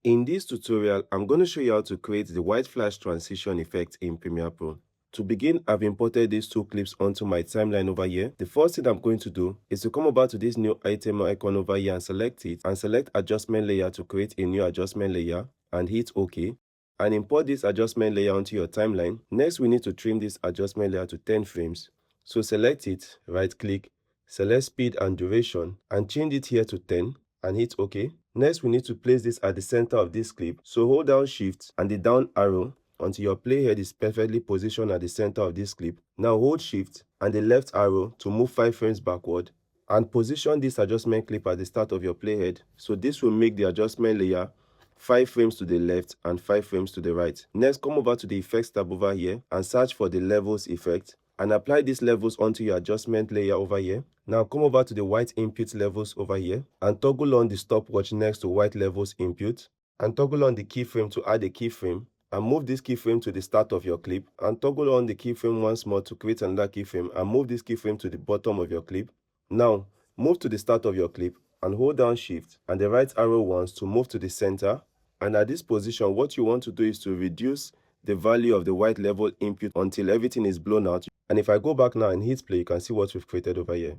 In this tutorial, I'm going to show you how to create the white flash transition effect in Premiere Pro. To begin, I've imported these two clips onto my timeline over here. The first thing I'm going to do is to come over to this new item icon over here and select it, and select adjustment layer to create a new adjustment layer, and hit OK. And import this adjustment layer onto your timeline. Next, we need to trim this adjustment layer to 10 frames. So select it, right click, select speed and duration, and change it here to 10, and hit OK. Next, we need to place this at the center of this clip. So hold down Shift and the down arrow until your playhead is perfectly positioned at the center of this clip. Now hold Shift and the left arrow to move 5 frames backward, and position this adjustment clip at the start of your playhead. So this will make the adjustment layer 5 frames to the left and 5 frames to the right. Next, come over to the Effects tab over here and search for the Levels effect, and apply these levels onto your adjustment layer over here. Now come over to the white input levels over here and toggle on the stopwatch next to white levels input, and toggle on the keyframe to add a keyframe, and move this keyframe to the start of your clip, and toggle on the keyframe once more to create another keyframe, and move this keyframe to the bottom of your clip. Now move to the start of your clip and hold down Shift and the right arrow once to move to the center. And at this position, what you want to do is to reduce the value of the white level input until everything is blown out. And if I go back now and hit play, you can see what we've created over here.